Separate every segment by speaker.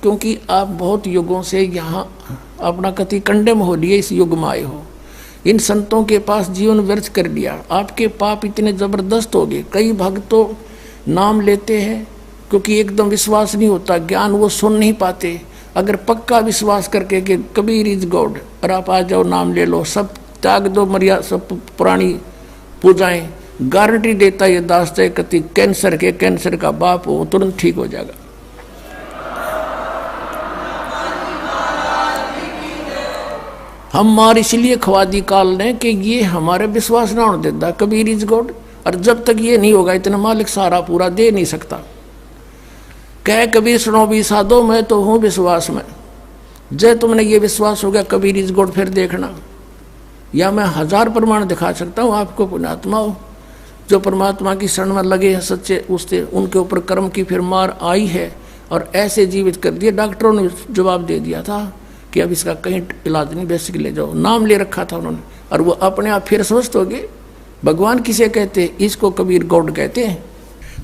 Speaker 1: क्योंकि आप बहुत युगों से यहाँ अपना कति कंडेम हो लिए, इस युग में आए हो, इन संतों के पास जीवन व्यर्थ कर लिया, आपके पाप इतने जबरदस्त हो गए। कई भक्त तो नाम लेते हैं क्योंकि एकदम विश्वास नहीं होता, ज्ञान वो सुन नहीं पाते। अगर पक्का विश्वास करके कि कबीर इज गॉड और आप आ जाओ, नाम ले लो, सब त्याग दो, मर्यादा सब पुरानी पूजाएं, गारंटी देता ये दास है कति कैंसर का बाप हो तुरंत ठीक हो जाएगा। हम मार इसलिए खवादी काल ने कि ये हमारे विश्वास ना होने देता कबीर इज गॉड, और जब तक ये नहीं होगा इतना मालिक सारा पूरा दे नहीं सकता। कह कबीर सुनो भी साधो, मैं तो हूँ विश्वास में। जय तुमने ये विश्वास हो गया कबीर इज गॉड, फिर देखना, या मैं 1000 प्रमाण दिखा सकता हूँ आपको। पुण्यात्मा हो जो परमात्मा की शरण में लगे हैं सच्चे, उससे उनके ऊपर कर्म की फिर मार आई है और ऐसे जीवित कर दिए। डॉक्टरों ने जवाब दे दिया था कि अब इसका कहीं इलाज नहीं, बेसिक ले जाओ, नाम ले रखा था उन्होंने, और वो अपने आप फिर स्वस्थ हो गए। भगवान किसे कहते हैं? इसको कबीर गॉड कहते हैं।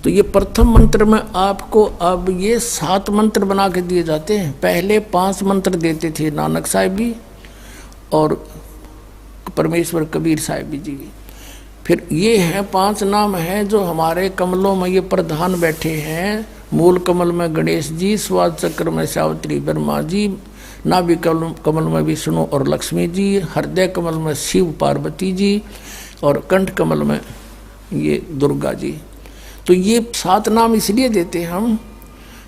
Speaker 1: तो ये प्रथम मंत्र में आपको अब ये 7 मंत्र बना के दिए जाते हैं। पहले 5 मंत्र देते थे नानक साहिब भी और परमेश्वर कबीर साहिब जी। फिर ये हैं 5 नाम हैं जो हमारे कमलों में ये प्रधान बैठे हैं। मूल कमल में गणेश जी, स्वाद चक्र में सावित्री ब्रह्मा जी, नाभि कमल में विष्णु और लक्ष्मी जी, हृदय कमल में शिव पार्वती जी और कंठ कमल में ये दुर्गा जी। तो ये 7 नाम इसलिए देते हम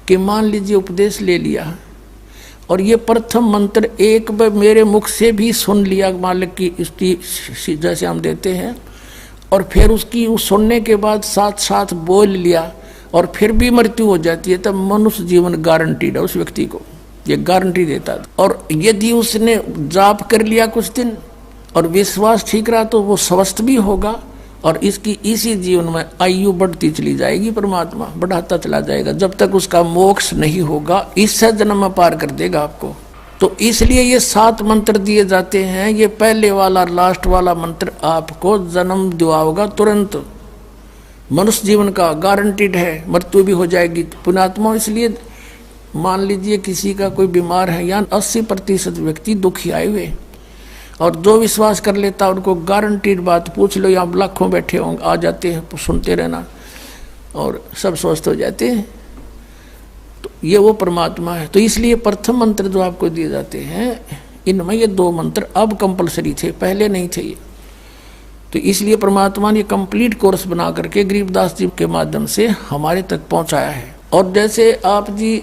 Speaker 1: कि मान लीजिए उपदेश ले लिया और ये प्रथम मंत्र एक बार मेरे मुख से भी सुन लिया मालिक की स्तुति जैसे हम देते हैं, और फिर उसकी उस सुनने के बाद साथ साथ बोल लिया और फिर भी मृत्यु हो जाती है, तब मनुष्य जीवन गारंटीड है उस व्यक्ति को, ये गारंटी देता है। और यदि उसने जाप कर लिया कुछ दिन और विश्वास ठीक रहा तो वो स्वस्थ भी होगा और इसकी इसी जीवन में आयु बढ़ती चली जाएगी, परमात्मा बढ़ाता चला जाएगा जब तक उसका मोक्ष नहीं होगा, इससे जन्म में पार कर देगा आपको। तो इसलिए ये 7 मंत्र दिए जाते हैं। ये पहले वाला लास्ट वाला मंत्र आपको जन्म दिलाएगा तुरंत, मनुष्य जीवन का गारंटीड है, मृत्यु भी हो जाएगी। पुण्यात्मा इसलिए मान लीजिए किसी का कोई बीमार है, या 80% व्यक्ति दुखी आए हुए, और जो विश्वास कर लेता उनको गारंटीड बात पूछ लो, यहाँ लाखों बैठे होंगे, आ जाते हैं, सुनते रहना और सब स्वस्थ हो जाते हैं। तो ये वो परमात्मा है। तो इसलिए प्रथम मंत्र जो आपको दिए जाते हैं इनमें ये 2 मंत्र अब कंपलसरी थे, पहले नहीं थे ये। तो इसलिए परमात्मा ने कंप्लीट कोर्स बना करके गरीबदास जी के माध्यम से हमारे तक पहुंचाया है। और जैसे आप जी